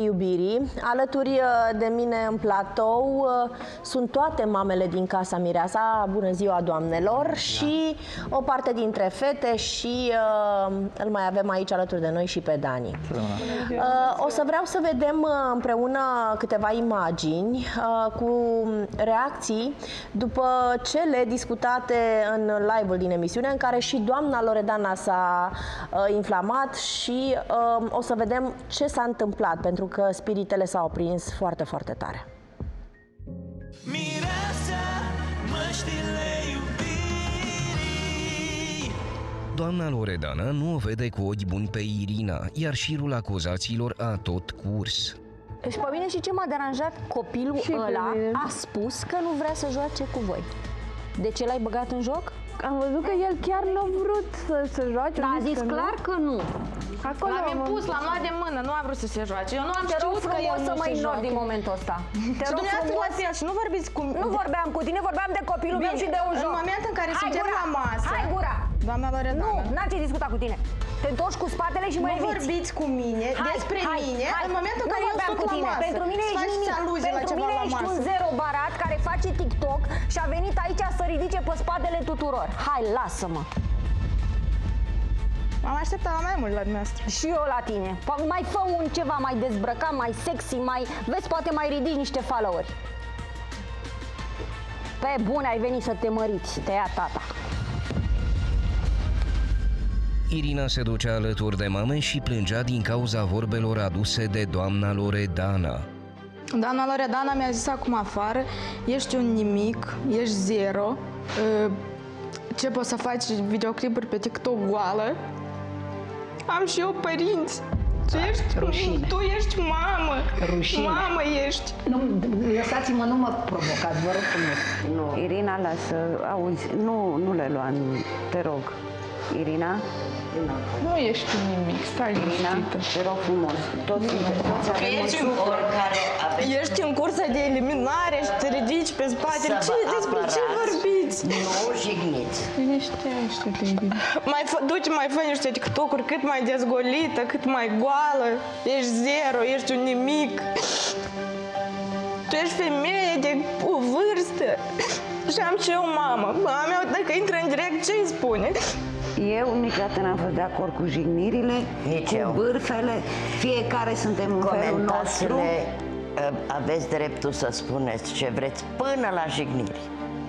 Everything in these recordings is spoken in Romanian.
Iubirii. Alături de mine în platou sunt toate mamele din Casa Mireasa, bună ziua doamnelor, și o parte dintre fete și îl mai avem aici alături de noi și pe Dani. O să vreau să vedem împreună câteva imagini cu reacții după cele discutate în live-ul din emisiune, în care și doamna Loredana s-a inflamat și o să vedem ce s-a întâmplat, pentru că spiritele s-au aprins foarte, foarte tare. Mireasa, măștile iubirii. Doamna Loredana nu o vede cu ochi buni pe Irina, iar șirul acuzațiilor a tot curs. Și pe mine și ce m-a deranjat, copilul ăla a spus că nu vrea să joace cu voi. De ce l-ai băgat în joc? Am văzut că el chiar n-a vrut să joace. Dar a zis clar că nu. L-am impus, l-am luat de mână, nu a vrut să se joace. Eu nu am știut că el să nu mă se ignori joacă. din momentul ăsta. Te Și rog frumos și nu vorbiți cu mine. Nu vorbeam cu tine, vorbeam de copilul meu și de un joc. În momentul în care suntem la masă. Hai gura! Doamna Loredana. Nu, n-am ce discuta cu tine. Te întorci cu spatele și mă Nu eviți. vorbiți cu mine despre mine în momentul în care eu sunt la masă. Pentru mine ești nimic. Pentru mine ești un zero barat care face TikTok și a venit aici să ridice pe spatele tuturor. Hai, lasă-mă. M-am așteptat la mai mult la dumneavoastră. Și eu la tine. Mai fă un ceva mai dezbrăcat, mai sexy, mai... Vezi, poate mai ridici niște followeri. Pe bune, ai venit să te măriți, te ia tata. Irina se ducea alături de mame și plângea din cauza vorbelor aduse de doamna Loredana. Doamna Loredana mi-a zis acum afară, ești un nimic, ești zero, ce poți să faci videoclipuri pe TikTok goală? Am și eu părinți. Tu ești mamă. Rușine. Mamă ești. Nu, lăsați-mă, nu mă provocați, vă rog frumos. Nu. Irina, lasă, auzi, nu le lua, te rog. Irina? Nu ești un nimic, stai Irina, liniștită. te rog frumos, toți avem Ești în cursă de eliminare și te ridici pe spate. Despre ce vorbiți? Nu jigniți. Liniștește-te, Irina. Mai fă niște TikTok-uri cât mai dezgolită, cât mai goală. Ești zero, ești un nimic. Tu ești femeie de o vârstă. Și am și eu mamă. Mama mea, dacă intră în direct, ce îi spune? Eu niciodată n-am fost de acord cu jignirile, Nici cu eu. bârfele. Fiecare suntem în felul nostru. Aveți dreptul să spuneți ce vreți până la jigniri.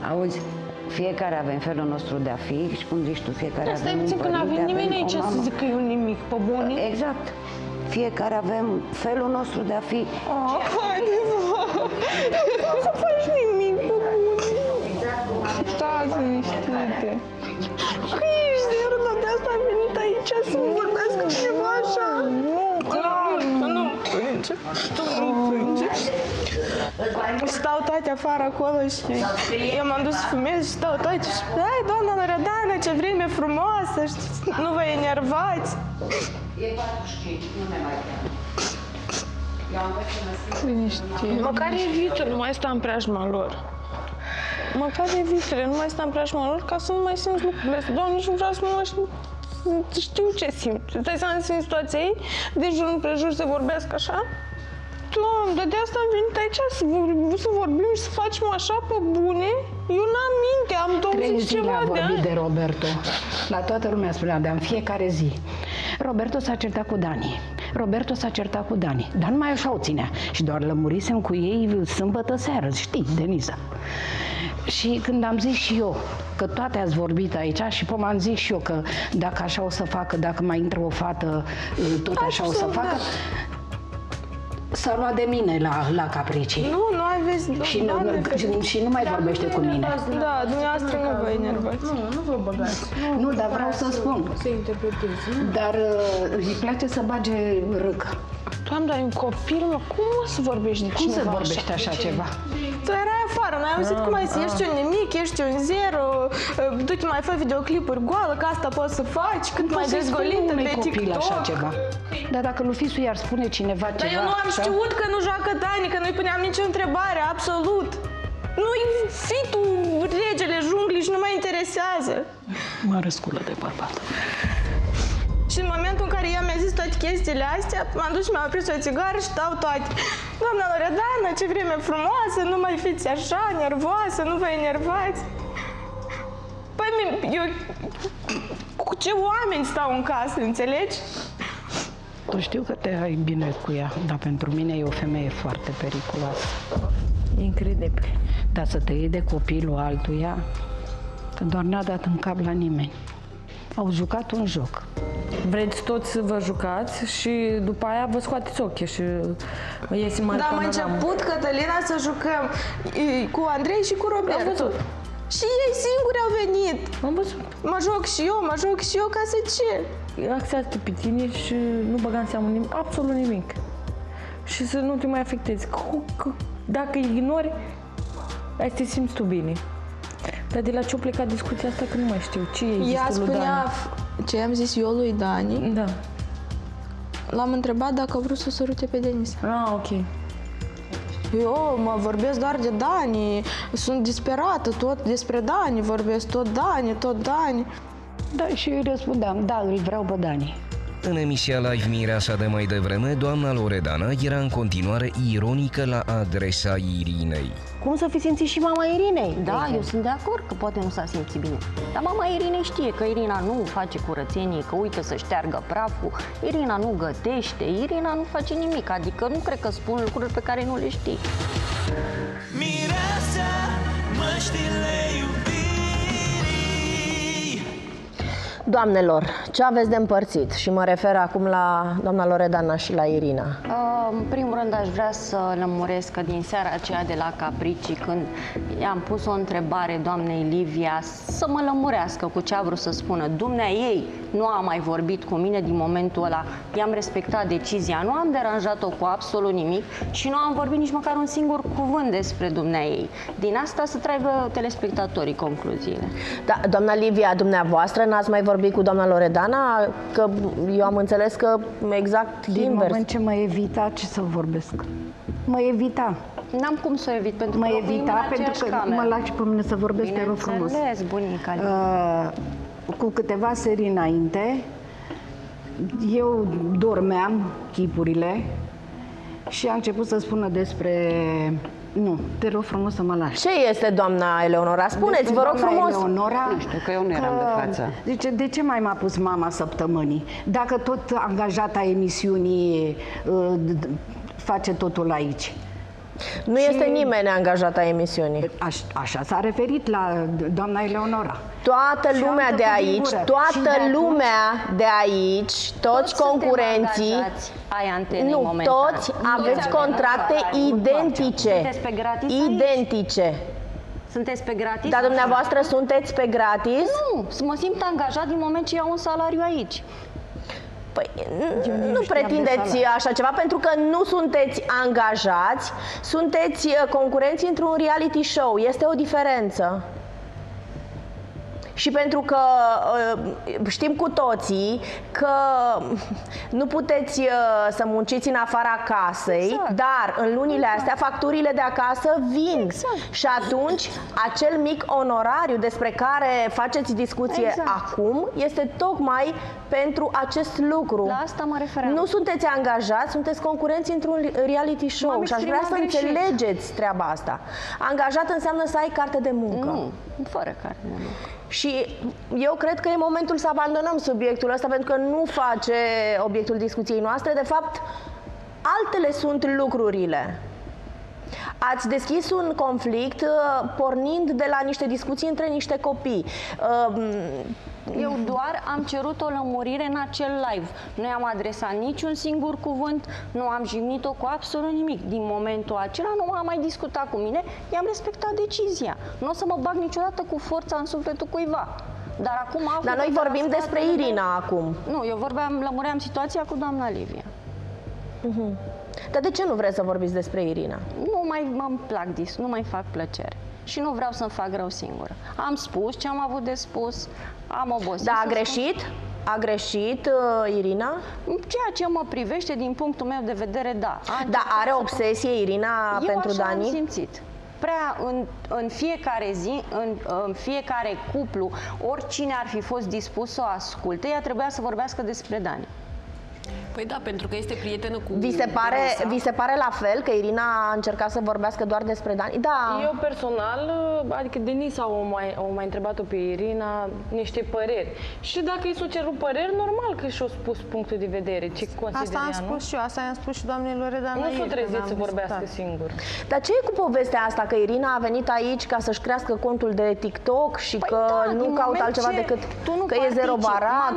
Auzi, fiecare avem felul nostru de a fi și cum zici tu, fiecare Stai avem un puțin, că părinte, n-avem nimeni avem aici o să mamă. zic că e un nimic, pe bune. Exact. Fiecare avem felul nostru de a fi. Haide-vă! Nu să faci nimic, pe bune. Stați liniștite. Că ești zero, dar de asta am venit aici să vorbesc cu cineva așa. Nu plânge. Tu nu plânge. Stau toate afară acolo și eu m-am dus să fumez și stau toate și hai, doamna Loredana, ce vreme frumoasă, știți, nu vă enervați. E 45, nu ne mai Liniștit. Măcar evitele, nu mai sta în preajma lor. Măcar evitele, nu mai sta în preajma lor ca să nu mai simți lucrurile astea. Doamne, nici nu vreau să nu mai știu ce simt. Stai să am în situația ei, de jur împrejur să vorbească așa? Doamne, dar de asta am venit aici să vorbim și să facem așa pe bune? Eu n-am minte, am 20 ceva a de vorbit ani. de Roberto. La toată lumea spunea, dar în fiecare zi. Roberto s-a certat cu Dani. Roberto s-a certat cu Dani. Dar numai așa o ținea. Și doar lămurisem cu ei sâmbătă seară, știi, Denisa. Și când am zis și eu că toate ați vorbit aici și până am zis și eu că dacă așa o să facă, dacă mai intră o fată, tot așa o să facă, s-a luat de mine la capricii. Nu aveți... Și nu mai vorbește cu mine. Da, dumneavoastră nu vă enervați. Nu vă băgați. Nu, dar vreau să spun. Să interpretezi. Dar îi place să bage râcă. Doamne, dar e un copil, mă, cum o să vorbești de Cum cineva se vorbește așa ceva? Tu erai afară, n-ai auzit cum ai zis, ești un nimic, ești un zero, du-te mai fă videoclipuri goală, că asta poți să faci, cât mai dezgolită unui pe copil TikTok. așa ceva. Dar dacă lui Fisu i-ar spune cineva ceva... Dar eu nu am așa, știut că nu joacă Dani, că nu-i puneam nicio întrebare, absolut. Nu-i fitul regele junglii și nu mă interesează. Mă răsculă de bărbat. Și în momentul în care ea mi-a zis toate chestiile astea, m-am dus și mi-am oprit o țigară și dau toate. Doamna Loredana, ce vreme frumoasă, nu mai fiți așa, nervoasă, nu vă enervați. Păi, eu cu ce oameni stau în casă, înțelegi? Tu știu că te ai bine cu ea, dar pentru mine e o femeie foarte periculoasă. Incredibil. Dar să te iei de copilul altuia, că doar n-a dat în cap la nimeni. Au jucat un joc. Vreți toți să vă jucați și după aia vă scoateți ochii și iese mai Dar am panoramă. început, Cătălina, să jucăm cu Andrei și cu Am Roberto. văzut. Și ei singuri au venit. Am văzut. Mă joc și eu, ca să ce? Axează-te pe tine și nu băga în seamă nimic, absolut nimic. Și să nu te mai afectezi. Dacă ignori, ai să te simți tu bine. Dar de la ce a plecat discuția asta, că nu mai știu. Ce e Ea zis tu lui spunea, Dani? ce am zis eu lui Dani, Da. l-am întrebat dacă a vrut să sărute pe Denis. Ah, ok. Eu mă vorbesc doar de Dani, sunt disperată, tot despre Dani vorbesc, tot Dani. Da, și eu îi răspundeam, da, îl vreau pe Dani. În emisia Live Mireasa de mai devreme, doamna Loredana era în continuare ironică la adresa Irinei. Cum să fi simțit și mama Irinei? Da, eu sunt de acord că poate nu s-a simțit bine. Dar mama Irinei știe că Irina nu face curățenie, că uită să șteargă praful, Irina nu gătește, Irina nu face nimic. Adică nu cred că spun lucruri pe care nu le știi. Mireasa, măștile iubirii. Doamnelor, ce aveți de împărțit? Și mă refer acum la doamna Loredana și la Irina. În primul rând aș vrea să lămuresc că din seara aceea de la Capricii, când i-am pus o întrebare doamnei Livia să mă lămurească cu ce a vrut să spună, dumnea ei nu a mai vorbit cu mine din momentul ăla, i-am respectat decizia, nu am deranjat-o cu absolut nimic și nu am vorbit nici măcar un singur cuvânt despre dumnea ei. Din asta să tragă telespectatorii concluziile. Da, doamna Livia, dumneavoastră n-ați mai vorbit cu doamna Loredana? Că eu am înțeles că exact Din invers. moment ce mă evita, ce să vorbesc? Mă evita. N-am cum să o evit, pentru Mă că locuim evita în pentru aceeași că cameră. mă lași pe mine să vorbesc, te rog frumos. Bineînțeles, bunica. Cu câteva serii înainte, eu dormeam chipurile și a început să spună despre... Nu, te rog frumos să mă lași. Ce este doamna Eleonora? Spuneți, vă rog frumos. Eleonora, Nu știu, că eu nu eram de față. Zice, de ce mai m-a pus mama săptămânii? Dacă tot angajata emisiunii face totul aici. Nu este nimeni angajat a emisiunii. Așa s-a referit la doamna Eleonora. Toată Și lumea am de tăcut din aici, gură. Și toată de atunci- lumea de aici, toți concurenții, ai antene nu, momentan. toți aveți contracte identice. Sunteți pe gratis aici? Identice. Sunteți pe gratis? Dar dumneavoastră sunteți pe gratis? Nu, mă simt angajat din moment ce iau un salariu aici. Păi, nu pretindeți așa ceva, pentru că nu sunteți angajați, sunteți concurenți într-un reality show. Este o diferență. Și pentru că știm cu toții că nu puteți să munciți în afara casei, Exact. dar în lunile astea facturile de acasă vin. Exact. Și atunci acel mic onorariu despre care faceți discuție Exact. acum este tocmai pentru acest lucru. La asta mă refeream. Nu sunteți angajați, sunteți concurenți într-un reality show M-am și aș vrea să exprimat greșit. înțelegeți treaba asta. Angajat înseamnă să ai carte de muncă. Nu, fără carte de muncă. Și eu cred că e momentul să abandonăm subiectul ăsta, pentru că nu face obiectul discuției noastre. De fapt, altele sunt lucrurile. Ați deschis un conflict pornind de la niște discuții între niște copii. Eu doar am cerut o lămurire în acel live. Nu i-am adresat niciun singur cuvânt, nu am jignit-o cu absolut nimic. Din momentul acela nu a mai discutat cu mine, i-am respectat decizia. Nu o să mă bag niciodată cu forța în sufletul cuiva. Dar acum aflu Dar noi că vorbim s-a despre stat- Irina acum. Nu, eu lămuream situația cu doamna Livia. Dar de ce nu vreți să vorbiți despre Irina? Nu mai mă plac nu mai fac plăcere. Și nu vreau să-mi fac rău singură. Am spus ce am avut de spus, am obosit. Da, a să spun. greșit? A greșit Irina? În ceea ce mă privește, din punctul meu de vedere, da. Da, are obsesie Irina Eu pentru așa Dani? am simțit. în fiecare zi, în fiecare cuplu, oricine ar fi fost dispus să o asculte, ea trebuia să vorbească despre Dani. Păi da, pentru că este prietenă cu Vi se pare la fel că Irina a încercat să vorbească doar despre Dani? Da. Eu personal, adică Denisa o mai întrebat-o pe Irina niște păreri. Și dacă i s-o cerut păreri, normal că și-o spus punctul de vedere. Ce consideră Asta am ea, spus și eu, asta i-am spus și doamnei Loredana. nu s-o trezit să vorbească singur. Dar ce e cu povestea asta? Că Irina a venit aici ca să-și crească contul de TikTok și că nu caută altceva decât că e zero barat,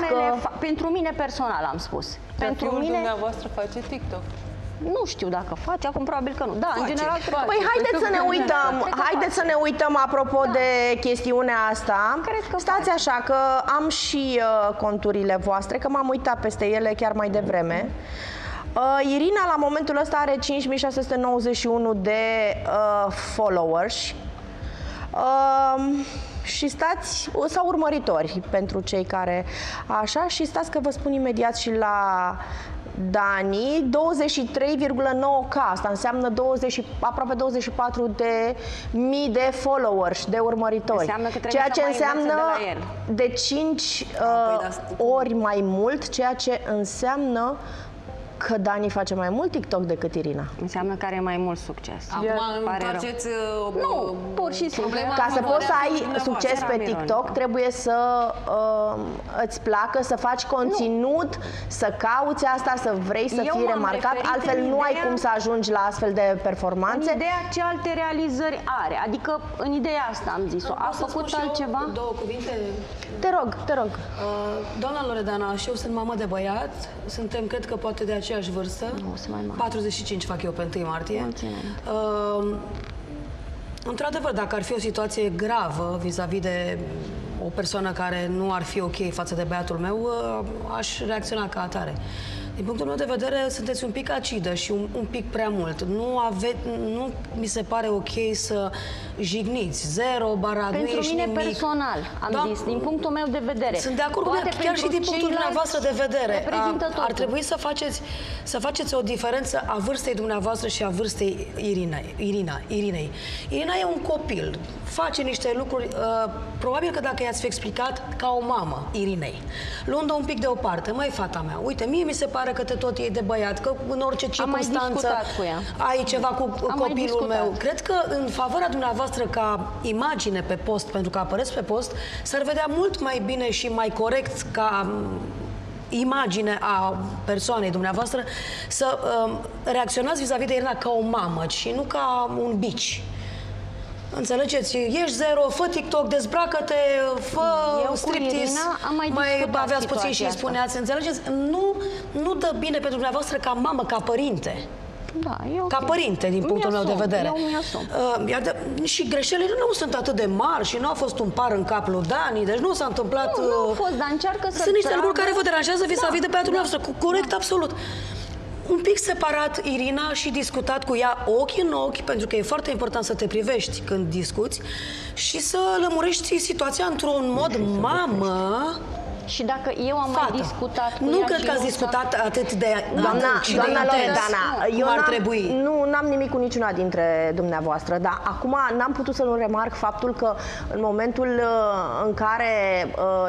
Pentru mine personal am spus. Pentru fiul mine dumneavoastră face TikTok. nu știu dacă face, acum probabil că nu. Da, în general Păi haideți să ne uităm apropo de chestiunea asta. Stați așa că am și conturile voastre, că m-am uitat peste ele chiar mai devreme. Irina la momentul ăsta are 5691 de followers. Și stați, sau urmăritori pentru cei care așa, și stați că vă spun imediat și la Dani, 23,9K, asta înseamnă aproape 24 de mii de followers, de urmăritori. Înseamnă că ceea ce să mai înseamnă de la el. de 5 ori mai mult, ceea ce înseamnă că Dani face mai mult TikTok decât Irina. Înseamnă că are mai mult succes. Acum întoarceți nu, pur și simplu. Ca să poți să ai succes pe TikTok, trebuie să îți placă, să faci conținut, să cauți asta, să vrei să fii remarcat, altfel nu ai cum să ajungi la astfel de performanțe. În ideea ce alte realizări are, adică în ideea asta am zis-o. A făcut altceva? Două cuvinte? Te rog. Doamna Loredana, și eu sunt mamă de băiat, suntem, cred că poate de aceeași vârstă. Nu, sunt mai mare. 45 fac eu pe 1 martie. Mulțumesc. Într-adevăr, dacă ar fi o situație gravă vis-a-vis de o persoană care nu ar fi ok față de băiatul meu, aș reacționa ca atare. Din punctul meu de vedere, sunteți un pic acidă și un pic prea mult. Nu mi se pare ok să jigniți. Zero, barat, nu ești Pentru mine nimic. personal, am zis, din punctul meu de vedere. Sunt de acord cu chiar și din punctul dumneavoastră de vedere. Ar trebui să faceți o diferență a vârstei dumneavoastră și a vârstei Irinei. Irina e un copil, face niște lucruri, probabil că dacă i-ați fi explicat ca o mamă Irinei, luând-o un pic deoparte, măi, fata mea, uite, mie mi se pare că te tot iei de băiat, că în orice circunstanță ai ceva cu copilul meu. Cred că în favoarea dumneavoastră ca imagine pe post, pentru că apăreți pe post, s-ar vedea mult mai bine și mai corect ca imagine a persoanei dumneavoastră să reacționați vis-a-vis de Irina ca o mamă și nu ca un bici. Înțelegeți? Ești zero, fă TikTok, dezbracă-te, fă striptease, mai aveați puțin și îi spuneați, înțelegeți? Nu dă bine pentru dumneavoastră ca mamă, ca părinte. Da, ca părinte, din punctul meu de vedere. Și greșelile nu sunt atât de mari și nu a fost un par în cap lui Dani, deci nu s-a întâmplat... Nu a fost, dar încearcă să... Sunt niște lucruri care vă deranjează vis-a-vis de băiatul dumneavoastră, corect, absolut. Un pic separat Irina și discutat cu ea ochi în ochi, pentru că e foarte important să te privești când discuți și să lămurești situația într-un mod mamă. Și dacă eu am mai discutat cu ea... Nu cred că ați discutat atât de adânc și de intens cum ar trebui. Nu, n-am nimic cu niciuna dintre dumneavoastră, dar acum n-am putut să nu remarc faptul că în momentul în care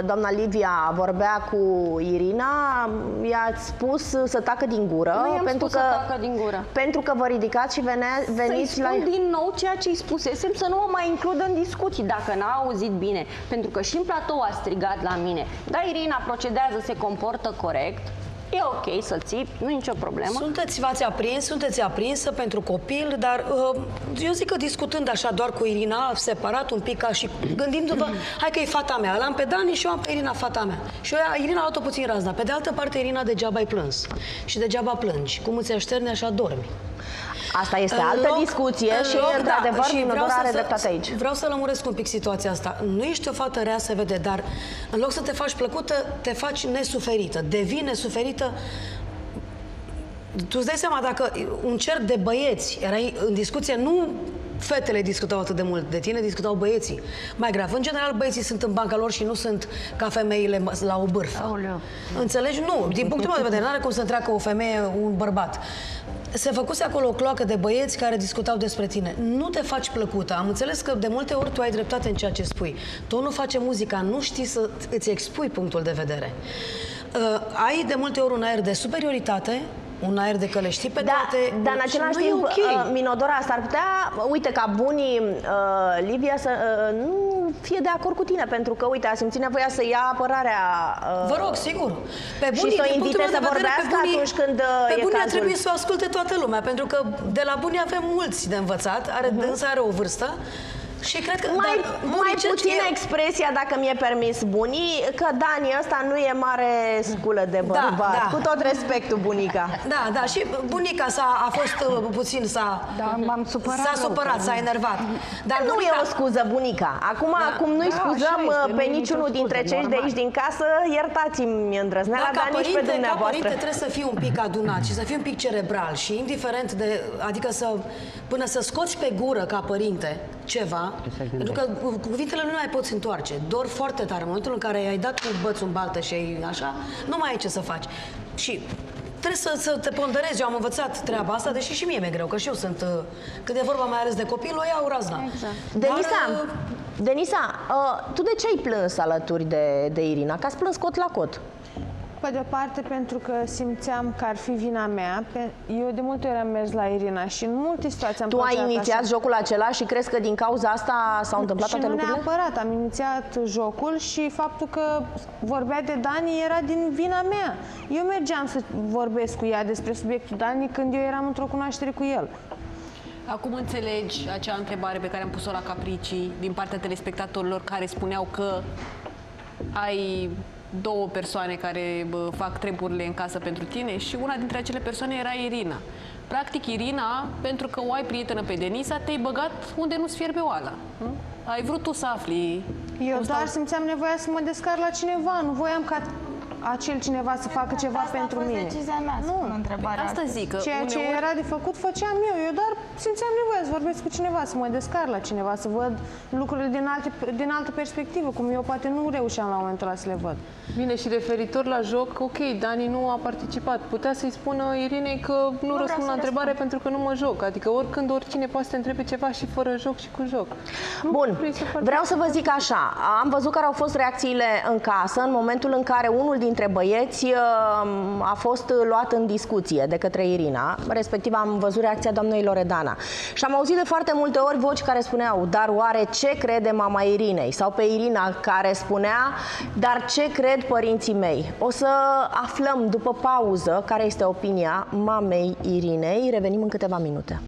doamna Livia vorbea cu Irina, i-ați spus să tacă din gură. Nu i-am spus să tacă din gură. Pentru că vă ridicați și veniți la... Să-i spun din nou ceea ce îi spusesem, să nu o mai includă în discuții, dacă n-a auzit bine. Pentru că și în platou a strigat la mine. Da, Irina procedează, se comportă corect, e ok să țipi, nu e nicio problemă. Sunteți aprinsă pentru copil, dar eu zic că discutând așa doar cu Irina, separat un pic, ca și gândindu-vă, hai că e fata mea, l-am pe Dani și eu am pe Irina, fata mea. Și Irina a luat-o puțin razna. Pe de altă parte, Irina, degeaba ai plâns și degeaba plângi. Cum îți așterne, așa dormi. Asta este altă discuție și, într-adevăr, Minodora are dreptate aici. Vreau să lămuresc un pic situația asta. Nu ești o fată rea, se vede, dar în loc să te faci plăcută, te faci nesuferită. Devii nesuferită. Tu îți dai seama, dacă un cerc de băieți era în discuție, nu fetele discutau atât de mult de tine, discutau băieții. Mai grav, în general, băieții sunt în banca lor și nu sunt ca femeile la o bârfă. Înțelegi? Nu. Din punctul meu de vedere, nu are cum să treacă o femeie un bărbat. Se făcuse acolo o cloacă de băieți care discutau despre tine. Nu te faci plăcută. Am înțeles că de multe ori tu ai dreptate în ceea ce spui. Tu nu faci muzica, nu știi să îți expui punctul de vedere. Ai de multe ori un aer de superioritate, un aer de călăștii pe toate. Dar în același timp, Minodora, s-ar putea, uite, ca bunii Livia să nu fie de acord cu tine, pentru că, uite, a simțit nevoia să ia apărarea. Vă rog, sigur. Pe bunii, și să o invite să vorbească atunci când pe e bunii ar cazul. trebui să o asculte toată lumea, pentru că de la bunii avem mulți de învățat, dânsa are o vârstă. Și cred că mai puțin expresia, dacă mi-e permis, bunii, că Dani ăsta nu e mare sculă de bărbat. Cu tot respectul, bunica. Da, și bunica a fost puțin, m-am supărat. S-a supărat, s-a enervat. Dar nu e o scuză, bunica. Acum nu-i scuzăm pe niciunul dintre cei de aici din casă, iertați-mi îndrăzneala, dar nici pe dumneavoastră. Ca părinte trebuie să fii un pic adunat și să fii un pic cerebral și indiferent de, adică până să scoți pe gură ca părinte ceva, pentru că cuvintele nu mai poți întoarce. Dor foarte tare. În momentul în care ai dat cu bățul în baltă și ai așa, nu mai ai ce să faci. Și trebuie să te ponderezi. Eu am învățat treaba asta, deși și mie mi-e greu, că și eu sunt, când e vorba mai ales de copil, o iau razna. Exact. Denisa, tu de ce ai plâns alături de Irina? Că ați plâns cot la cot. Pe de parte pentru că simțeam că ar fi vina mea. Eu de multe ori am mers la Irina și în multe situații am Tu ai inițiat așa. jocul acela și crezi că din cauza asta s-au întâmplat toate lucrurile? Și nu neapărat. Am inițiat jocul și faptul că vorbea de Dani era din vina mea. Eu mergeam să vorbesc cu ea despre subiectul Dani când eu eram într-o cunoaștere cu el. Acum înțelegi acea întrebare pe care am pus-o la Capricii din partea telespectatorilor care spuneau că ai două persoane care fac treburile în casă pentru tine și una dintre acele persoane era Irina. Practic, Irina, pentru că o ai prietenă pe Denisa, te-ai băgat unde nu-ți fierbe oala. Ai vrut tu să afli. Eu doar simțeam nevoia să mă descar la cineva. Nu voiam ca acel cineva să facă ceva pentru mine. Asta a fost decizia mea, spun întrebarea. Asta zic, că ceea ce era de făcut, făceam eu. Eu doar simțeam nevoia să vorbesc cu cineva, să mă descar la cineva, să văd lucrurile din altă perspectivă, cum eu poate nu reușeam la momentul ăla să le văd. Bine, și referitor la joc, ok, Dani nu a participat. Putea să-i spună Irinei că nu răspund la întrebare pentru că nu mă joc. Adică oricând, oricine poate să te întrebe ceva și fără joc și cu joc. Bun, vreau să vă zic așa. Am văzut care au fost reacțiile în casă în momentul în care unul dintre băieți a fost luat în discuție de către Irina, respectiv am văzut reacția doamnei Loredana. Și am auzit de foarte multe ori voci care spuneau, dar oare ce crede mama Irinei? Sau pe Irina care spunea, dar ce cred părinții mei? O să aflăm după pauză care este opinia mamei Irinei. Revenim în câteva minute.